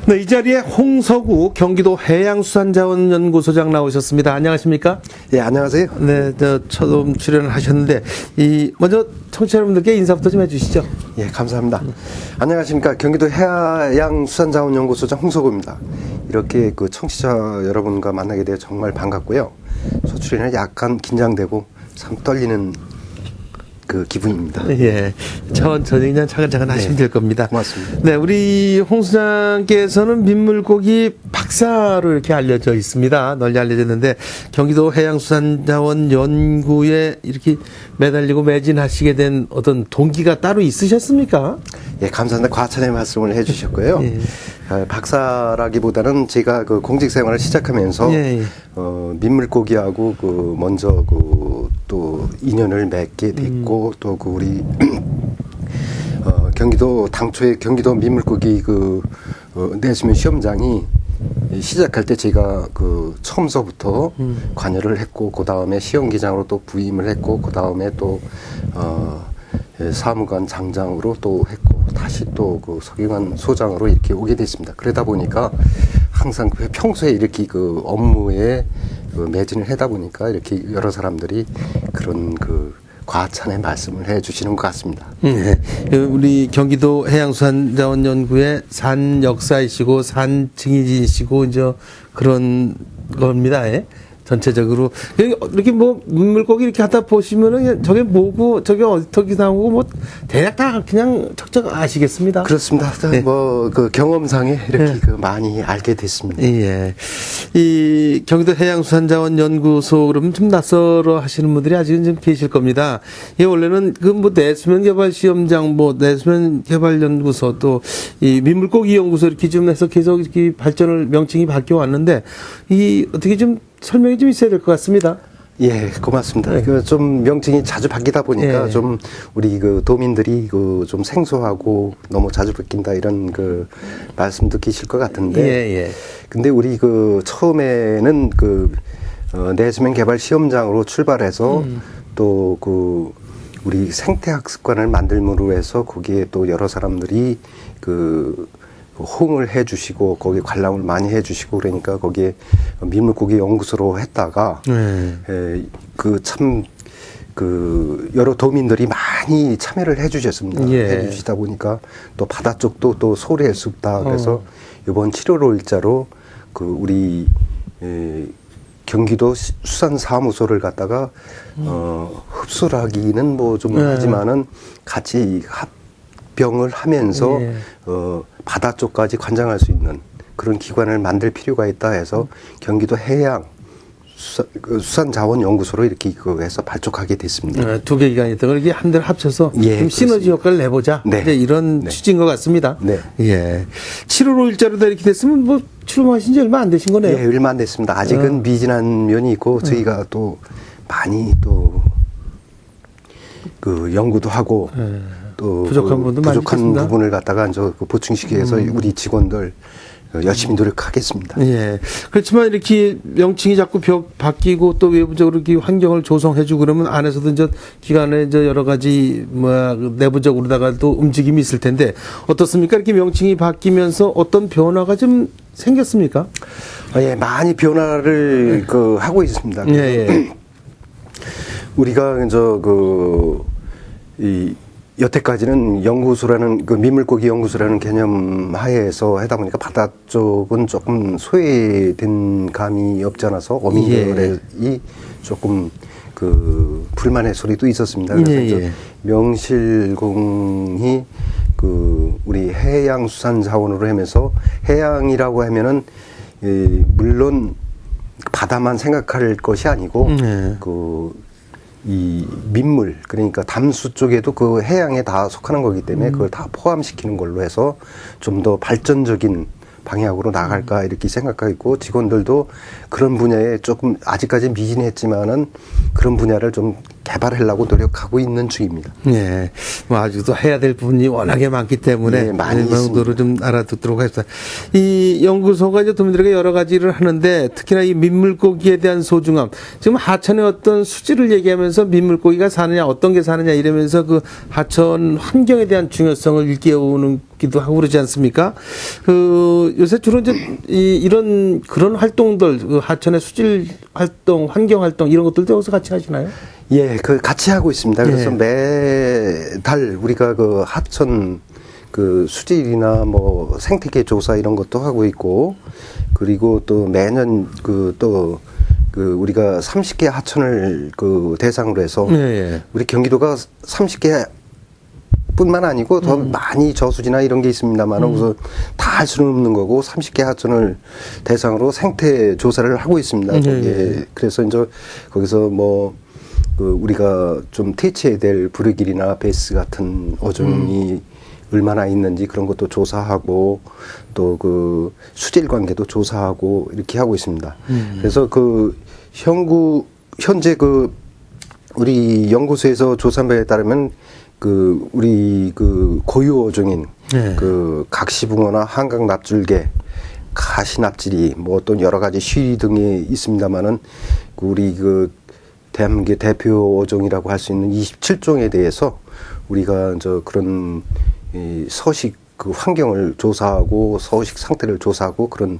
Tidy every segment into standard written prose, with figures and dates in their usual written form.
네, 이 자리에 홍서구 경기도 해양수산자원연구소장 나오셨습니다. 안녕하십니까? 예, 안녕하세요. 네, 처음 출연을 하셨는데, 먼저 청취자 여러분들께 인사부터 좀 해주시죠. 예, 감사합니다. 안녕하십니까. 경기도 해양수산자원연구소장 홍서구입니다. 이렇게 그 청취자 여러분과 만나게 되어 정말 반갑고요. 첫 출연에 약간 긴장되고 참 떨리는 그 기분입니다. 예. 천천히 그냥 차근차근 하시면 될 겁니다. 고맙습니다. 네, 우리 홍 소장께서는 민물고기 박사로 이렇게 알려져 있습니다. 널리 알려졌는데, 경기도 해양수산자원연구에 이렇게 매달리고 매진하시게 된 어떤 동기가 따로 있으셨습니까? 예, 감사합니다. 과찬의 말씀을 해주셨고요. 예. 박사라기보다는 제가 그 공직 생활을 시작하면서 예. 민물고기하고 그 먼저 또 인연을 맺게 됐고 또 그 우리 경기도 당초에 경기도 민물고기 내수면 시험장이 시작할 때 제가 그 처음서부터 관여를 했고 그 다음에 시험기장으로 또 부임을 했고 그 다음에 또 사무관 장장으로 또 했고 다시 또 그 서기관 소장으로 이렇게 오게 됐습니다. 그러다 보니까 항상 평소에 이렇게 그 업무에 매진을 하다 보니까 이렇게 여러 사람들이 그런 과찬의 말씀을 해 주시는 것 같습니다. 네. 우리 경기도 해양수산자원연구의 산 역사이시고 산 증인이시고 이제 그런 겁니다. 예? 전체적으로 이렇게 뭐 민물고기 이렇게 하다 보시면은 저게 뭐고 저게 어떻게 나오고 뭐 대략 다 그냥 척척 아시겠습니다. 그렇습니다. 네. 뭐 그 경험상에 이렇게 많이 알게 됐습니다. 예. 이 경기도 해양수산자원연구소 그러면 좀 낯설어 하시는 분들이 아직은 좀 계실 겁니다. 이 원래는 그 뭐 내수면 개발 시험장 뭐 내수면 개발 연구소 또 이 민물고기 연구소 이렇게 좀 해서 계속 이렇게 발전을 명칭이 바뀌어 왔는데 이 어떻게 좀 설명이 좀 있어야 될 것 같습니다. 예, 고맙습니다. 네. 좀 명칭이 자주 바뀌다 보니까 예. 좀 우리 도민들이 좀 생소하고 너무 자주 바뀐다 이런 말씀도 계실 것 같은데. 예. 근데 우리 처음에는 내수면 개발 시험장으로 출발해서 또 우리 생태학습관을 만들므로 해서 거기에 또 여러 사람들이 호응을 해주시고 거기에 관람을 많이 해주시고 그러니까 거기에 민물고기 연구소로 했다가 여러 도민들이 많이 참여를 해주셨습니다. 예. 해주시다 보니까 또 바다 쪽도 또 소리할 수 없다. 그래서 이번 7월 5일자로 우리 경기도 수산사무소를 갖다가 흡수하기는 뭐 좀 하지만은 같이 합병을 하면서 바다 쪽까지 관장할 수 있는 그런 기관을 만들 필요가 있다 해서 경기도 해양수산자원연구소로 이렇게 해서 발족하게 됐습니다. 두 개 기관이 있던 걸 이렇게 한들 합쳐서 예, 좀 시너지 효과를 내보자. 네. 이제 이런 취지인 것 같습니다. 네. 예. 7월 5일자로 다 이렇게 됐으면 뭐 출범하신 지 얼마 안 되신 거네요. 예, 얼마 안 됐습니다. 아직은 미진한 면이 있고 저희가 또 많이 또 연구도 하고 또 부족한 부분도 많이 부족한 있겠습니다. 부분을 갖다가 보충시키기 위해서 우리 직원들 열심히 노력하겠습니다. 예. 그렇지만 이렇게 명칭이 자꾸 바뀌고 또 외부적으로 이렇게 환경을 조성해주고 그러면 안에서도 이제 기관에 여러 가지 내부적으로다가 또 움직임이 있을 텐데 어떻습니까? 이렇게 명칭이 바뀌면서 어떤 변화가 좀 생겼습니까? 예, 많이 변화를 하고 있습니다. 예. 우리가 여태까지는 연구소라는 민물고기 연구소라는 개념 하에서 하다 보니까 바다 쪽은 조금 소외된 감이 없지 않아서 어민들이 조금 불만의 소리도 있었습니다. 그래서 이제 명실공히 우리 해양수산자원으로 하면서 해양이라고 하면은 물론 바다만 생각할 것이 아니고 이 민물 그러니까 담수 쪽에도 해양에 다 속하는 거기 때문에 그걸 다 포함시키는 걸로 해서 좀 더 발전적인 방향으로 나갈까 이렇게 생각하고 있고 직원들도 그런 분야에 조금 아직까지 미진했지만은 그런 분야를 좀 개발하려고 노력하고 있는 중입니다. 예. 뭐 아직도 해야 될 부분이 워낙에 많기 때문에 네, 많이 정도로 좀 알아듣도록 하겠습니다. 이 연구소가 이제 도민들에게 여러 가지 일을 하는데 특히나 이 민물고기에 대한 소중함. 지금 하천의 어떤 수질을 얘기하면서 민물고기가 사느냐 어떤 게 사느냐 이러면서 그 하천 환경에 대한 중요성을 일깨우는 기도 하고 그러지 않습니까? 그 요새 주로 이제 이런 그런 활동들 그 하천의 수질 활동, 환경 활동 이런 것들도 여기서 같이 하시나요? 예, 그 같이 하고 있습니다. 그래서 예. 매달 우리가 그 하천 그 수질이나 뭐 생태계 조사 이런 것도 하고 있고, 그리고 또 매년 그 우리가 30개 하천을 그 대상으로 해서 예, 예. 우리 경기도가 30개 뿐만 아니고 더 많이 저수지나 이런 게 있습니다만 우선 다 할 수는 없는 거고 30개 하천을 대상으로 생태 조사를 하고 있습니다. 거기에. 그래서 이제 거기서 뭐 그 우리가 좀 퇴치해야 될 부르길이나 베스 같은 어종이 얼마나 있는지 그런 것도 조사하고 또 그 수질 관계도 조사하고 이렇게 하고 있습니다. 그래서 그 현재 그 우리 연구소에서 조사한 바에 따르면 그 우리 그 고유 어종인 네. 그 각시붕어나 한강 납줄개, 가시 납질이 뭐 어떤 여러 가지 쉬리 등이 있습니다만은 우리 그 대한민국의 대표 어종이라고 할 수 있는 27종에 대해서 우리가 저 그런 이 서식 그 환경을 조사하고 서식 상태를 조사하고 그런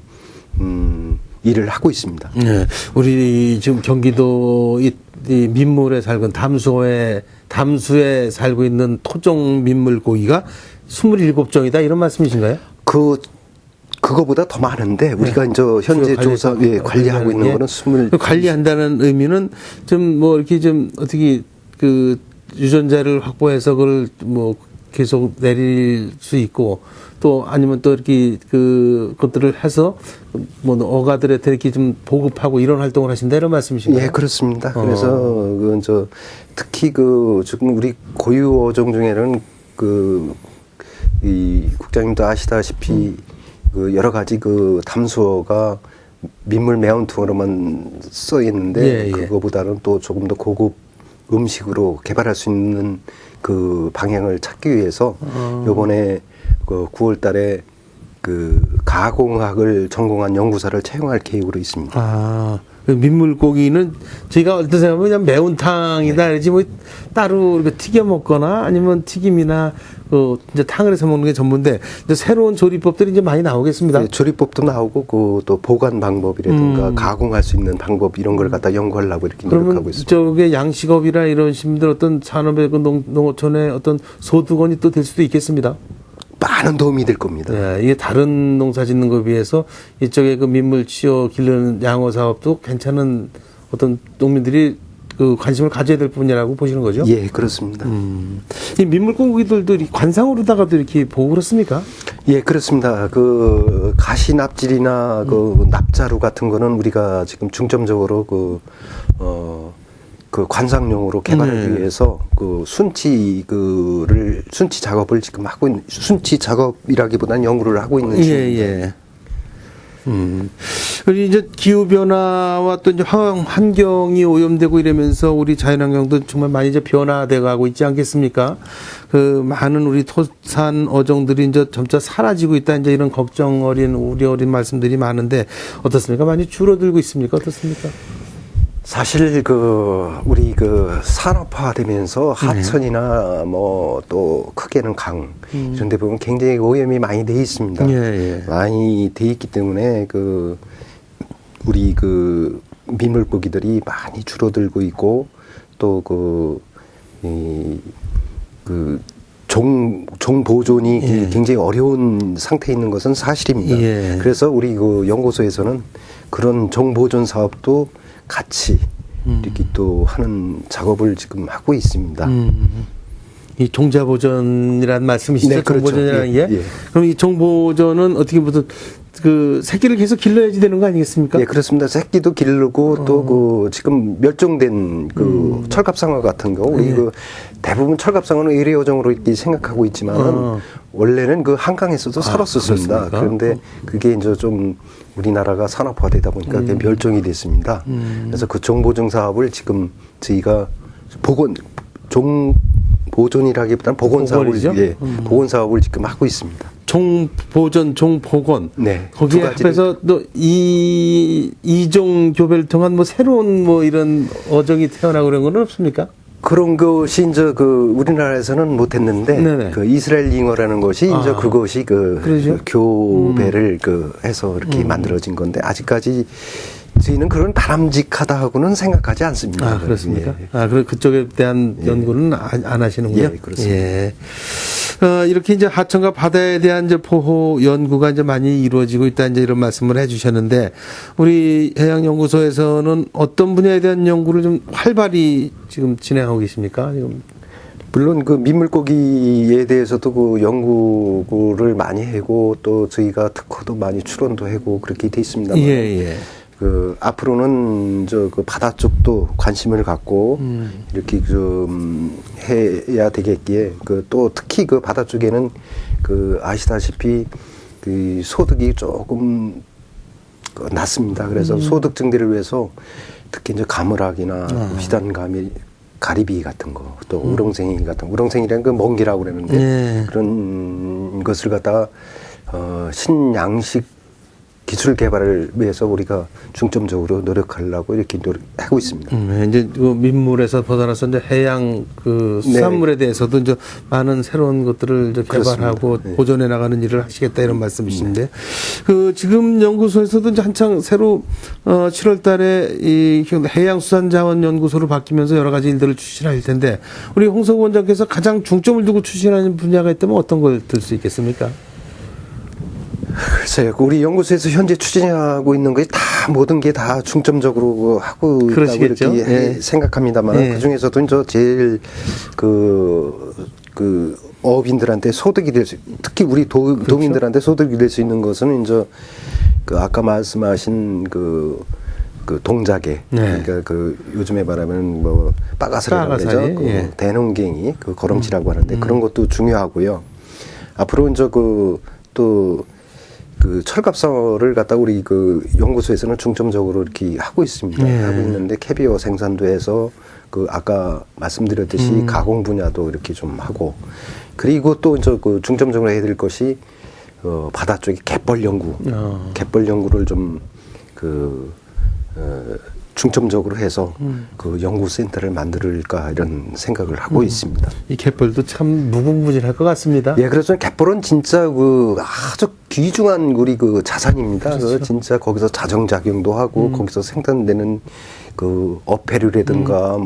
일을 하고 있습니다. 네. 우리 지금 경기도 이 민물에 살고 담수에 살고 있는 토종 민물고기가 27종이다 이런 말씀이신가요? 그거보다 더 많은데 우리가 이제 현재 조사 관리하고 있는 거는 20. 관리한다는 의미는 좀 뭐 이렇게 좀 어떻게 그 유전자를 확보해서 그걸 뭐 계속 내릴 수 있고 또 아니면 또 이렇게 그것들을 해서 뭐 어가들한테 이렇게 좀 보급하고 이런 활동을 하신다 이런 말씀이신가요? 예, 그렇습니다. 그래서 특히 지금 우리 고유 어종 중에는 이 국장님도 아시다시피 여러 가지 담수어가 민물 매운통으로만 써 있는데 그거보다는 또 조금 더 고급 음식으로 개발할 수 있는 그 방향을 찾기 위해서 요번에 9월 달에 가공학을 전공한 연구사를 채용할 계획으로 있습니다. 아, 민물고기는 저희가 어떤 생각하면 그냥 매운탕이다 그러지 뭐 따로 이렇게 튀겨 먹거나 아니면 튀김이나 이제 탕을 해서 먹는 게 전부인데 이제 새로운 조리법들이 이제 많이 나오겠습니다. 네, 조리법도 나오고 또 보관 방법이라든가 가공할 수 있는 방법 이런 걸 갖다 연구하려고 이렇게 노력하고 있습니다. 저게 양식업이나 이런 심들 어떤 산업의 농어촌의 어떤 소득원이 또 될 수도 있겠습니다. 많은 도움이 될 겁니다. 네, 이게 다른 농사 짓는 것에 비해서 이쪽에 그 민물 치어 기르는 양어 사업도 괜찮은 어떤 농민들이 관심을 가져야 될 부분이라고 보시는 거죠? 예, 그렇습니다. 이 민물고기들도 관상으로다가도 이렇게 보고 그렇습니까? 예, 그렇습니다. 가시 납질이나 납자루 같은 거는 우리가 지금 중점적으로 관상용으로 개발을 위해서 순치 작업을 지금 하고 있는, 순치 작업이라기보다는 연구를 하고 있는 중입니다. 예. 그리고 이제 기후 변화와 또 이제 환경이 오염되고 이러면서 우리 자연환경도 정말 많이 이제 변화돼 가고 있지 않겠습니까? 많은 우리 토산 어종들이 이제 점차 사라지고 있다 이제 이런 걱정 어린 우려 어린 말씀들이 많은데 어떻습니까? 많이 줄어들고 있습니까? 어떻습니까? 사실 우리 산업화되면서 하천이나 뭐 또 크게는 강 이런 데 보면 굉장히 오염이 많이 돼 있습니다. 많이 돼 있기 때문에 우리 민물고기들이 많이 줄어들고 있고 또 종 보존이 굉장히 어려운 상태에 있는 것은 사실입니다. 그래서 우리 연구소에서는 그런 종 보존 사업도 같이 이렇게 또 하는 작업을 지금 하고 있습니다. 이 종자보존이라는 말씀이시죠? 네, 그렇죠. 종보존이라는 게? 예. 그럼 이 종보존은 어떻게 보면 새끼를 계속 길러야지 되는 거 아니겠습니까? 예, 그렇습니다. 새끼도 기르고 또 지금 멸종된 철갑상어 같은 거 우리 대부분 철갑상어는 의뢰어종으로 이렇게 생각하고 있지만 원래는 한강에서도 살았었습니다. 그런데 그게 이제 좀 우리나라가 산업화되다 보니까 그게 멸종이 됐습니다. 그래서 종보존 사업을 지금 저희가 보존이라기보다는 보건 사업을 보건이죠? 보건 사업을 지금 하고 있습니다. 종보존, 종보건. 네. 거기에 두 가지를- 합해서 또 이종 교배를 통한 뭐 새로운 뭐 이런 어종이 태어나고 그런 건 없습니까? 그런 것이 이제 그 우리나라에서는 못했는데 네네. 그 이스라엘 잉어라는 것이 이제 아. 그것이 그러죠? 교배를 해서 이렇게 만들어진 건데 아직까지 저희는 그런 바람직하다고는 생각하지 않습니다. 아, 그렇습니까? 예. 아, 그쪽에 대한 연구는 안 하시는군요. 예, 그렇습니다. 예. 이렇게 이제 하천과 바다에 대한 이제 보호 연구가 이제 많이 이루어지고 있다 이제 이런 말씀을 해주셨는데 우리 해양연구소에서는 어떤 분야에 대한 연구를 좀 활발히 지금 진행하고 계십니까? 지금. 물론 그 민물고기에 대해서도 그 연구를 많이 하고 또 저희가 특허도 많이 출원도 하고 그렇게 돼 있습니다만 예. 그 앞으로는 그 바다 쪽도 관심을 갖고 이렇게 좀 해야 되겠기에 또 특히 그 바다 쪽에는 아시다시피 그 소득이 조금 낮습니다. 그래서 소득 증대를 위해서 특히 이제 가물학이나 비단가미 가리비 같은 거, 또 우렁생이 같은 우렁생이라는 그 멍게라고 그러는데 예. 그런 것을 갖다가 신양식 기술 개발을 위해서 우리가 중점적으로 노력하려고 이렇게 노력하고 있습니다. 이제 그 민물에서 벗어나서 이제 해양 그 수산물에 대해서도 이제 많은 새로운 것들을 이제 개발하고 네. 보존해 나가는 일을 하시겠다 이런 말씀이신데 그 지금 연구소에서도 이제 한창 새로 7월달에 이 해양수산자원연구소로 바뀌면서 여러 가지 일들을 추진할 텐데 우리 홍석 원장께서 가장 중점을 두고 추진하는 분야가 있다면 어떤 걸 들 수 있겠습니까? 글쎄요, 우리 연구소에서 현재 추진하고 있는 것이 다 모든 게 다 중점적으로 하고 있다고 그러시겠죠? 이렇게 예. 생각합니다만 예. 그 중에서도 이제 제일 어업인들한테 소득이 될 수, 특히 우리 도민들한테 소득이 될 수 있는 것은 이제 아까 말씀하신 동자개, 네. 그러니까 요즘에 말하면 뭐 빠가사리라고 그러죠. 빠가사리, 예. 대농갱이 거름치라고 하는데 그런 것도 중요하고요. 앞으로 이제 또 철갑선을 갖다 우리 연구소에서는 중점적으로 이렇게 하고 있습니다. 네. 하고 있는데 캐비어 생산도 해서 아까 말씀드렸듯이 가공 분야도 이렇게 좀 하고 그리고 또 이제 중점적으로 해야 될 것이 바다 쪽에 갯벌 연구, 갯벌 연구를 좀 중점적으로 해서 연구센터를 만들까 이런 생각을 하고 있습니다. 이 갯벌도 참 무궁무진할 것 같습니다. 예, 그래서 갯벌은 진짜 아주 귀중한 우리 자산입니다. 그렇죠. 진짜 거기서 자정작용도 하고 거기서 생산되는 어패류라든가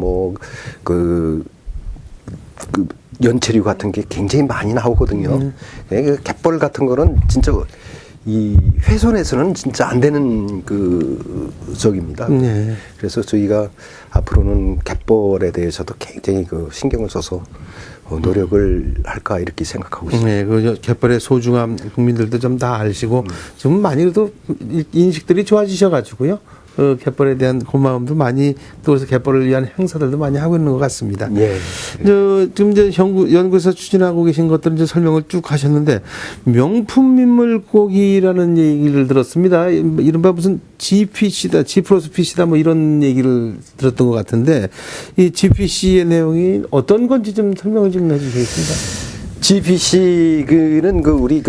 연체류 같은 게 굉장히 많이 나오거든요. 갯벌 같은 거는 진짜 이 훼손해서는 진짜 안 되는 적입니다. 네. 그래서 저희가 앞으로는 갯벌에 대해서도 굉장히 신경을 써서 노력을 할까 이렇게 생각하고 있습니다. 네, 갯벌의 소중함 국민들도 좀 다 아시고 좀 많이 그래도 인식들이 좋아지셔가지고요. 갯벌에 대한 고마움도 많이 또 그래서 갯벌을 위한 행사들도 많이 하고 있는 것 같습니다. 예. 지금 이제 연구에서 추진하고 계신 것들 이제 설명을 쭉 하셨는데 명품 민물고기라는 얘기를 들었습니다. 이른바 무슨 GPC다, G 플러스 PC다 뭐 이런 얘기를 들었던 것 같은데 이 GPC의 내용이 어떤 건지 좀 설명을 좀 해주시겠습니까? GPC는 우리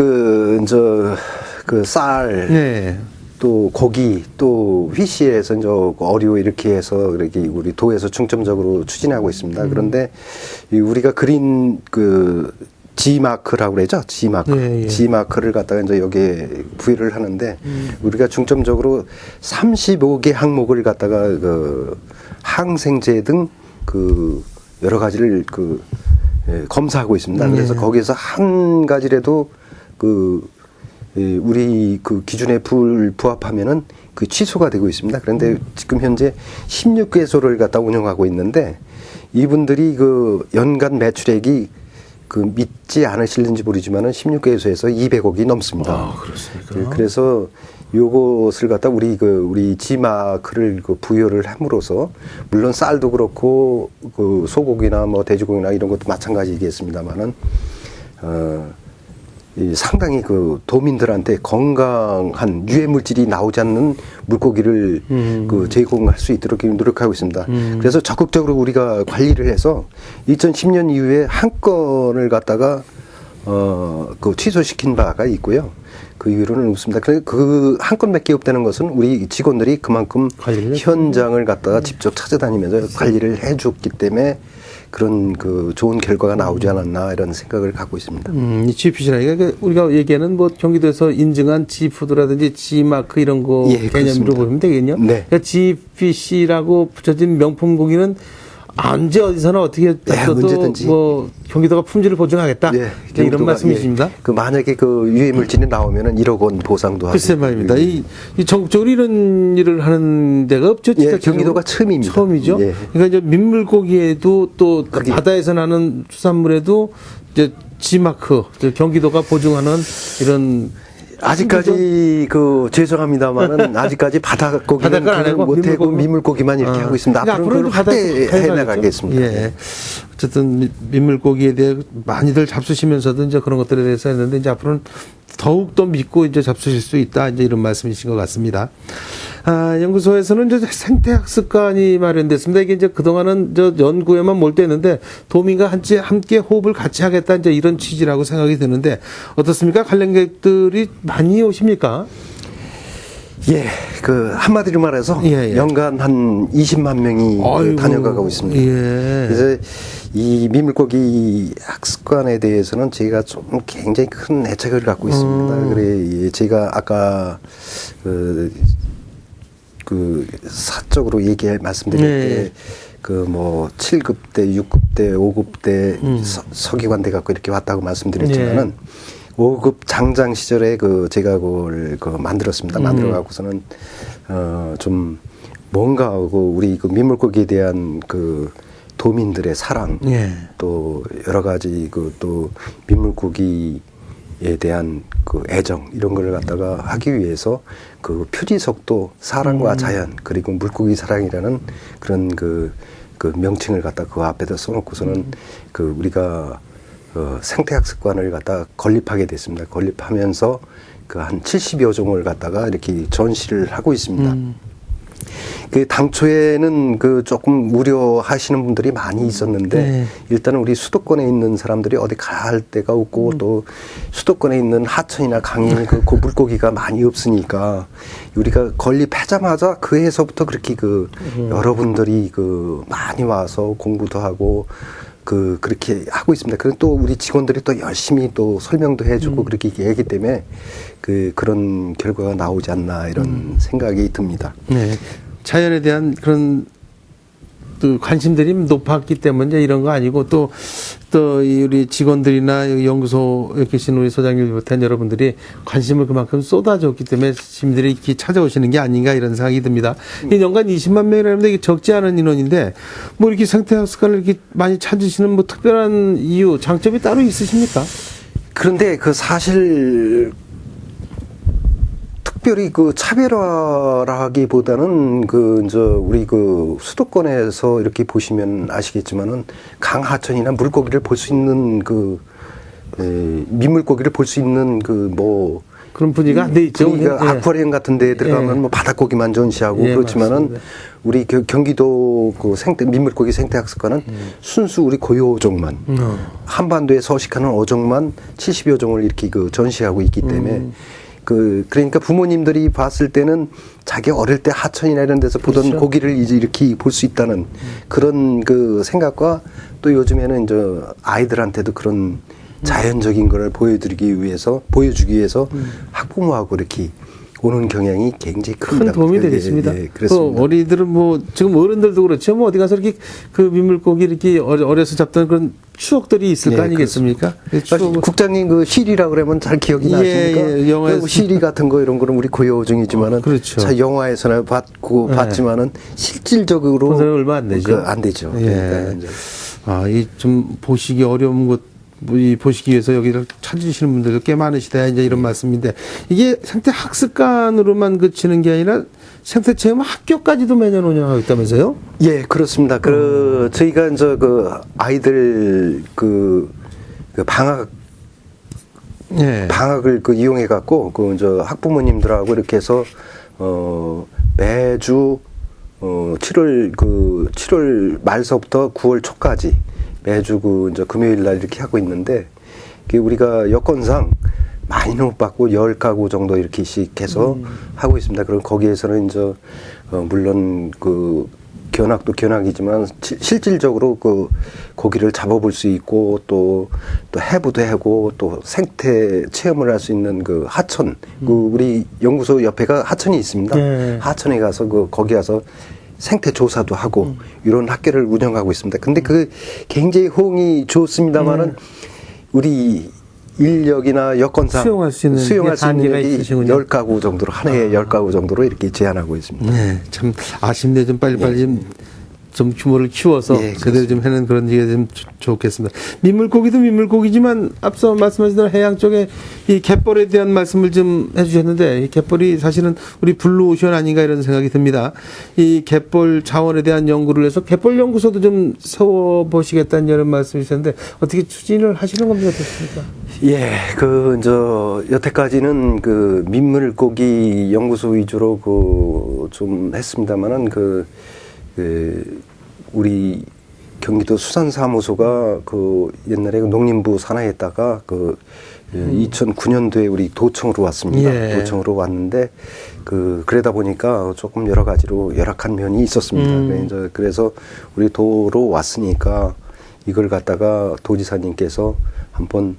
쌀. 네. 또 고기, 또 휘시에서 이제 어류 이렇게 해서 이렇게 우리 도에서 중점적으로 추진하고 있습니다. 그런데 우리가 그린 G마크라고 그러죠. G마크. 예. G마크를 갖다가 이제 여기에 부여를 하는데 우리가 중점적으로 35개 항목을 갖다가 항생제 등 여러 가지를 검사하고 있습니다. 그래서 거기에서 한 가지라도 우리 기준에 부합하면은 취소가 되고 있습니다. 그런데 지금 현재 16개소를 갖다 운영하고 있는데 이분들이 연간 매출액이 믿지 않으실는지 모르지만은 16개소에서 200억이 넘습니다. 아, 그렇습니까? 그래서 요것을 갖다 우리 G마크를 부여를 함으로써 물론 쌀도 그렇고 소고기나 뭐 돼지고기나 이런 것도 마찬가지겠습니다만은 이 상당히 그 도민들한테 건강한 유해 물질이 나오지 않는 물고기를 그 제공할 수 있도록 노력하고 있습니다. 그래서 적극적으로 우리가 관리를 해서 2010년 이후에 한 건을 갖다가 그 취소시킨 바가 있고요. 그 이유로는 없습니다. 그 한 건밖에 없다는 것은 우리 직원들이 그만큼 현장을 갖다가 직접 찾아다니면서 관리를 해줬기 때문에 그런 그 좋은 결과가 나오지 않았나 이런 생각을 갖고 있습니다. 이 GPC라니까 그러니까 우리가 얘기하는 뭐 경기도에서 인증한 G푸드라든지 G마크 이런 거 예, 개념으로 그렇습니다. 보면 되겠요. 네. 그러니까 GPC라고 붙여진 명품 고기는 언제 어디서나 어떻게 또 언제든지. 뭐 경기도가 품질을 보증하겠다. 네, 이런 경기도가, 말씀이십니다. 예, 그 만약에 그 유해 물질이 나오면은 1억 원 보상도 하고. 글쎄 말입니다. 이 전국적으로 이런 일을 하는 데가 없죠. 예, 경기도가 처음입니다. 처음이죠. 예. 그러니까 이제 민물고기에도 또 그게- 바다에서 나는 수산물에도 이제 G마크, 경기도가 보증하는 이런 아직까지 그 죄송합니다만은 아직까지 바다고기는 바닷가 안 하고 못하고 민물고기만 이렇게 하고 있습니다. 그러니까 앞으로는 그걸 확대해 가야겠죠. 나가겠습니다. 예. 어쨌든 민물고기에 대해 많이들 잡수시면서도 이제 그런 것들에 대해서 했는데 이제 앞으로는 더욱 더 믿고 이제 잡수실 수 있다 이제 이런 말씀이신 것 같습니다. 연구소에서는 이제 생태학습관이 마련됐습니다. 이게 이제 그동안은 저 연구에만 몰두했는데 도민과 함께 호흡을 같이 하겠다 이제 이런 취지라고 생각이 드는데 어떻습니까? 관람객들이 많이 오십니까? 예, 그 한마디로 말해서 예, 예. 연간 한 20만 명이 아이고, 다녀가고 있습니다. 예. 그래서 이 민물고기 학습관에 대해서는 제가 좀 굉장히 큰 애착을 갖고 있습니다. 그래 제가 아까 그 사적으로 말씀드릴 네. 때 그 뭐 7급 때, 6급 때, 5급 때 서기관대 갖고 이렇게 왔다고 말씀드렸지만은 네. 5급 장장 시절에 그 제가 그걸 만들었습니다. 만들어 갖고서는 좀 뭔가 그 우리 그 민물고기에 대한 그 도민들의 사랑 예. 또 여러 가지 그 또 민물고기에 대한 그 애정 이런 걸 갖다가 하기 위해서 그 표지석도 사랑과 자연 그리고 물고기 사랑이라는 그런 그 명칭을 갖다 그 앞에다 써놓고서는 그 우리가 생태학습관을 갖다 건립하게 됐습니다. 건립하면서 그 한 70여 종을 갖다가 이렇게 전시를 하고 있습니다. 그 당초에는 그 조금 우려하시는 분들이 많이 있었는데 네. 일단은 우리 수도권에 있는 사람들이 어디 갈 데가 없고 또 수도권에 있는 하천이나 강에 그 물고기가 많이 없으니까 우리가 건립하자마자 그 해서부터 그렇게 여러분들이 많이 와서 공부도 하고 그렇게 하고 있습니다. 그리고 또 우리 직원들이 또 열심히 또 설명도 해주고 그렇게 얘기하기 때문에 그런 결과가 나오지 않나 이런 생각이 듭니다. 네. 자연에 대한 그런 또 관심들이 높았기 때문에 이런 거 아니고 또 이 우리 직원들이나 여기 연구소에 계신 우리 소장님 비롯한 여러분들이 관심을 그만큼 쏟아줬기 때문에 시민들이 이렇게 찾아오시는 게 아닌가 이런 생각이 듭니다. 이 연간 20만 명이라는데 이게 적지 않은 인원인데 뭐 이렇게 생태학습관을 이렇게 많이 찾으시는 뭐 특별한 이유, 장점이 따로 있으십니까? 그런데 사실 특별히 차별화라기보다는 우리 수도권에서 이렇게 보시면 아시겠지만은 강하천이나 물고기를 볼 수 있는 민물고기를 볼 수 있는 그런 분위기가 안 돼 있죠. 분위기가 예. 아쿠아리움 같은 데 들어가면 예. 뭐 바닷고기만 전시하고 예, 그렇지만은 맞습니다. 우리 경기도 민물고기 생태학습관은 순수 우리 고유 어종만 한반도에 서식하는 어종만 70여 종을 이렇게 전시하고 있기 때문에 그러니까 부모님들이 봤을 때는 자기 어릴 때 하천이나 이런 데서 보던 그렇죠. 고기를 이제 이렇게 볼 수 있다는 그런 생각과 또 요즘에는 이제 아이들한테도 그런 자연적인 거를 보여주기 위해서 학부모하고 이렇게 오는 경향이 굉장히 큽니다. 큰 도움이 되겠습니다. 예, 그렇습니다. 어린이들은 지금 어른들도 그렇죠. 어디 가서 이렇게 민물고기 이렇게 어려서 잡던 그런 추억들이 있을 거 예, 아니겠습니까? 국장님 시리라 그러면 잘 기억이 예, 나십니까? 예, 영화에서. 시리 같은 거 이런 거는 우리 고유어종이지만은 그렇죠. 영화에서나 봤지만은 실질적으로 본 사람이 얼마 안 되죠. 안 되죠. 예. 그러니까 이제 이 좀 보시기 어려운 것 보시기 위해서 여기를 찾으시는 분들도 꽤 많으시다 이제 이런 말씀인데 이게 생태 학습관으로만 그치는 게 아니라 생태 체험 학교까지도 매년 운영하고 있다면서요? 예, 그렇습니다. 저희가 이제 아이들 방학 예. 방학을 그 이용해 갖고 그 저 학부모님들하고 이렇게 해서 매주 7월 말서부터 9월 초까지 매주 그 이제 금요일 날 이렇게 하고 있는데 그게 우리가 여건상 많이는 못 받고 10가구 정도 이렇게씩 해서 하고 있습니다. 그럼 거기에서는 이제 물론 그 견학도 견학이지만 실질적으로 그 고기를 잡아볼 수 있고 또 해부도 하고 또 생태 체험을 할 수 있는 그 하천 그 우리 연구소 옆에가 하천이 있습니다. 네. 하천에 가서 거기 가서 생태 조사도 하고 이런 학교를 운영하고 있습니다. 근데 그 굉장히 호응이 좋습니다만은 우리 인력이나 여건상 수용할 수 있는 한계가 있으시군요. 10가구 정도로 한 해에 10가구 정도로 이렇게 제한하고 있습니다. 네, 참 아쉽네. 좀 빨리빨리 좀 규모를 키워서 예, 제대로 좀 해는 그런 얘기가 좀 좋겠습니다. 민물고기도 민물고기지만 앞서 말씀하신 대로 해양 쪽에 이 갯벌에 대한 말씀을 좀 해주셨는데 이 갯벌이 사실은 우리 블루오션 아닌가 이런 생각이 듭니다. 이 갯벌 자원에 대한 연구를 해서 갯벌 연구소도 좀 세워보시겠다는 이런 말씀이셨는데 어떻게 추진을 하시는 겁니까? 어떻습니까? 예, 여태까지는 그 민물고기 연구소 위주로 좀 했습니다만은 우리 경기도 수산사무소가 옛날에 농림부 산하에다가 2009년도에 우리 도청으로 왔습니다. 예. 도청으로 왔는데 그러다 보니까 조금 여러 가지로 열악한 면이 있었습니다. 그래서 우리 도로 왔으니까 이걸 갖다가 도지사님께서 한번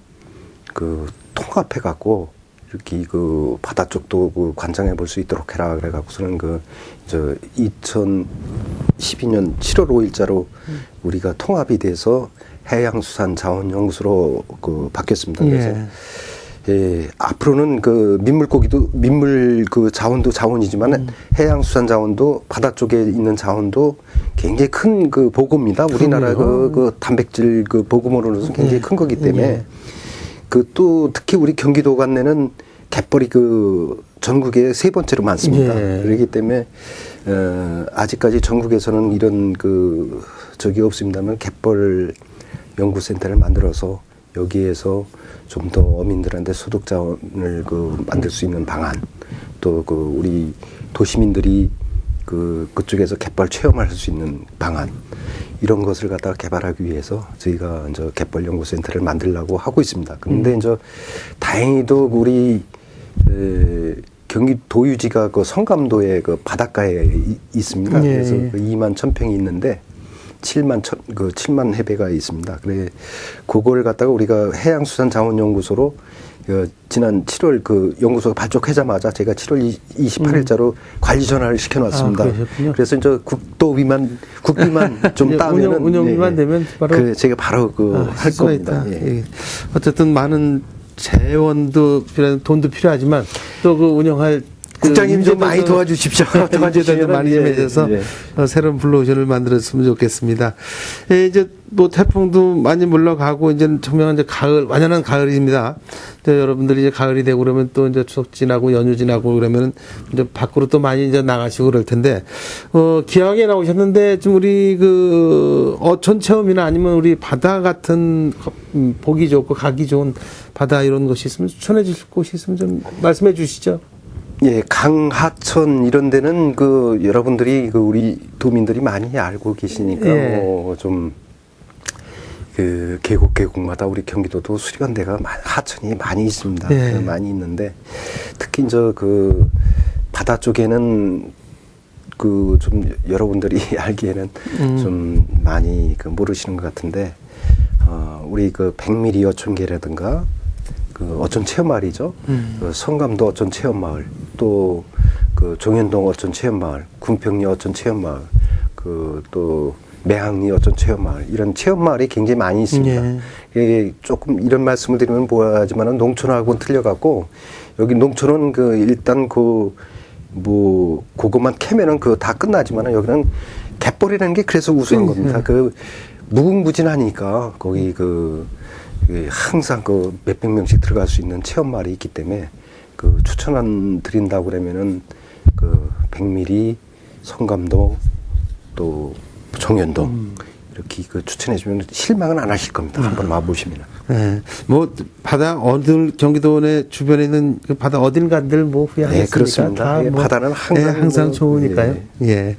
통합해 갖고 이렇게 바다 쪽도 관장해 볼 수 있도록 해라 그래 갖고서는 2012년 7월 5일자로 우리가 통합이 돼서 해양수산자원연구소로 바뀌었습니다. 그래서 예, 앞으로는 민물 자원도 자원이지만 해양수산자원도 바다 쪽에 있는 자원도 굉장히 큰 보고입니다. 우리나라 단백질 보고모로는 굉장히 큰 거기 때문에 또 특히 우리 경기도 관내는 갯벌이 전국에 3번째로 많습니다. 그렇기 때문에 아직까지 전국에서는 이런 적이 없습니다만 갯벌 연구센터를 만들어서 여기에서 좀 더 어민들한테 소득 자원을 만들 수 있는 방안 또 우리 도시민들이 그쪽에서 갯벌 체험할 수 있는 방안 이런 것을 갖다가 개발하기 위해서 저희가 이제 갯벌 연구센터를 만들려고 하고 있습니다. 그런데 이제 다행히도 우리 경기도 유지가 성감도의 바닷가에 있습니다. 그래서 2만 1,000평이 있는데 7만 해배가 있습니다. 그래 그걸 갖다가 우리가 해양수산자원연구소로 지난 7월 연구소가 발족하자마자 제가 7월 28일자로 관리 전환을 시켜놨습니다. 그래서 이제 국비만 좀 따면은 운영비만 되면 바로 제가 바로 할 겁니다. 예. 어쨌든 많은 재원도 돈도 필요하지만 또 운영할 국장님 좀 많이 도와주십시오. 도와주셔도 많이 좀 해줘서 새로운 블루오션을 만들었으면 좋겠습니다. 이제 태풍도 많이 물러가고 이제 청명한 가을 완연한 가을입니다. 여러분들이 이제 가을이 되고 그러면 또 이제 추석 지나고 연휴 지나고 그러면 이제 밖으로 또 많이 이제 나가시고 그럴 텐데 기왕에 나오셨는데 좀 우리 어촌 체험이나 아니면 우리 바다 같은 보기 좋고 가기 좋은 바다 이런 것이 있으면 추천해 주실 곳이 있으면 좀 말씀해 주시죠. 예, 강하천 이런 데는 여러분들이 우리 도민들이 많이 알고 계시니까 좀 계곡마다 우리 경기도도 수리관대가 하천이 많이 있습니다. 많이 있는데 특히 이제 바다 쪽에는 좀 여러분들이 알기에는 좀 많이 모르시는 것 같은데 우리 백미리 어촌계라든가 어촌 체험마을이죠. 성감도 어촌 체험마을, 또 종현동 어촌 체험마을, 군평리 어촌 체험마을, 또 매항리 어촌 체험마을 이런 체험마을이 굉장히 많이 있습니다. 조금 이런 말씀을 드리면 뭐하지만은 농촌하고는 틀려갖고 여기 농촌은 일단 그것만 캐면은 다 끝나지만은 여기는 갯벌이라는 게 그래서 우수한 겁니다. 무궁무진하니까 거기 항상 몇백 명씩 들어갈 수 있는 체험마을이 있기 때문에 추천 드린다고 그러면은 백미리, 성감도 또 종현동 이렇게 그 추천해주면 실망은 안 하실 겁니다. 한번 와보시면. 네. 뭐 바다 어느 경기도 내 주변에 있는 그 바다 어딘가들 뭐 후회하겠습니까? 네, 그렇습니다. 다 예, 뭐, 바다는 항상 항상 뭐, 좋으니까요. 예.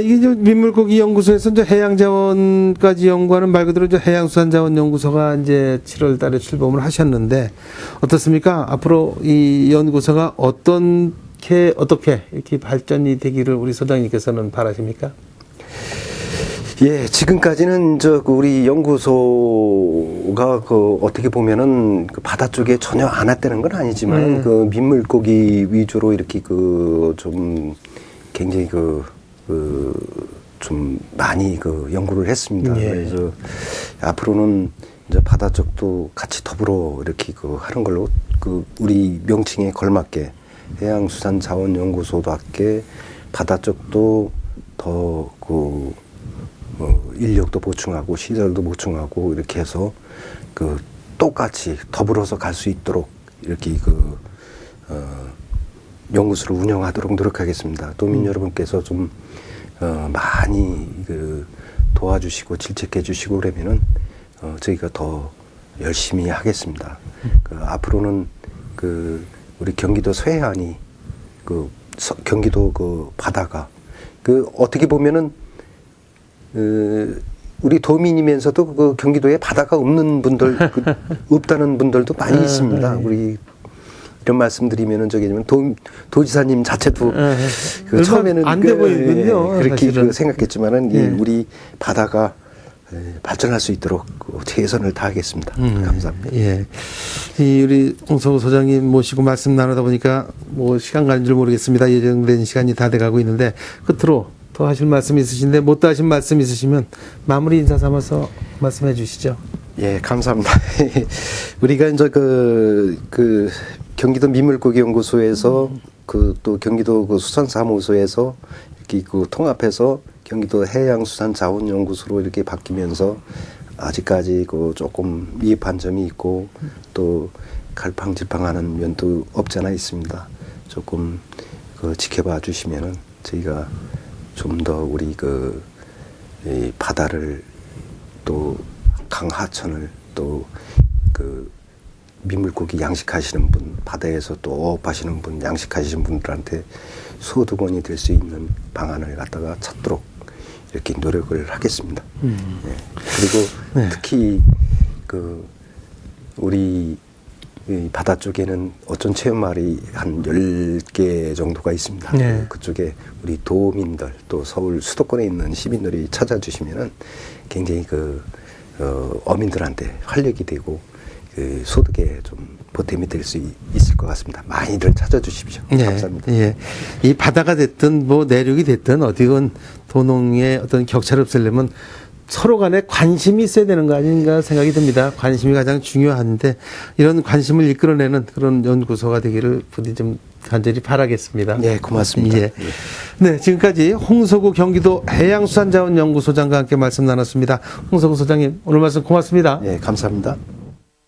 이게 이제 민물고기 연구소에서 이제 해양자원까지 연구하는 말 그대로 이제 해양수산자원연구소가 이제 7월 달에 출범을 하셨는데 어떻습니까? 앞으로 이 연구소가 어떻게 이렇게 발전이 되기를 우리 소장님께서는 바라십니까? 예, 지금까지는 우리 연구소가 어떻게 보면은 그 바다 쪽에 전혀 안 왔다는 건 아니지만 그 민물고기 위주로 이렇게 좀 굉장히 좀 많이 연구를 했습니다. 예. 그래서 앞으로는 이제 바다 쪽도 같이 더불어 이렇게 하는 걸로 우리 명칭에 걸맞게 해양수산자원연구소답게 바다 쪽도 더 인력도 보충하고 시설도 보충하고 이렇게 해서 똑같이 더불어서 갈 수 있도록 이렇게 연구소를 운영하도록 노력하겠습니다. 도민 여러분께서 좀 많이 도와주시고 질책해 주시고 그러면은 저희가 더 열심히 하겠습니다. 앞으로는 우리 경기도 서해안이 경기도 바다가 어떻게 보면은 우리 도민이면서도 경기도에 바다가 없는 분들 없다는 분들도 많이 있습니다. 우리 이런 말씀드리면은 도지사님 자체도 처음에는 안 돼 보이군요. 그렇게 사실은. 생각했지만은 예. 우리 바다가 발전할 수 있도록 최선을 다하겠습니다. 감사합니다. 예. 우리 홍석우 소장님 모시고 말씀 나누다 보니까 뭐 시간 가는 줄 모르겠습니다. 예정된 시간이 다 돼가고 있는데 끝으로 더 하실 말씀 있으신데 못 다 하신 말씀 있으시면 마무리 인사 삼아서 말씀해 주시죠. 예, 감사합니다. 우리가 이제 경기도 민물고기 연구소에서 또 경기도 수산사무소에서 이렇게 통합해서 경기도 해양수산자원연구소로 이렇게 바뀌면서 아직까지 조금 미흡한 점이 있고 또 갈팡질팡하는 면도 없지 않아 있습니다. 조금 지켜봐 주시면은 저희가 좀 더 우리 이 바다를 또 강하천을 또 민물고기 양식하시는 분, 바다에서 또 어업하시는 분, 양식하시는 분들한테 소득원이 될 수 있는 방안을 갖다가 찾도록 이렇게 노력을 하겠습니다. 예. 그리고 네. 특히 우리 이 바다 쪽에는 어촌 체험마을이 한 10개 정도가 있습니다. 네. 그쪽에 우리 도민들 또 서울 수도권에 있는 시민들이 찾아주시면은 굉장히 어민들한테 활력이 되고 소득에 좀 보탬이 될 수 있을 것 같습니다. 많이들 찾아주십시오. 네. 감사합니다. 예. 이 바다가 됐든 뭐 내륙이 됐든 어디건 도농의 어떤 격차를 없애려면 서로 간에 관심이 있어야 되는 거 아닌가 생각이 듭니다. 관심이 가장 중요한데 이런 관심을 이끌어내는 그런 연구소가 되기를 부디 좀 간절히 바라겠습니다. 네, 고맙습니다. 예. 네, 지금까지 홍석우 경기도 해양수산자원연구소장과 함께 말씀 나눴습니다. 홍석우 소장님, 오늘 말씀 고맙습니다. 네, 감사합니다.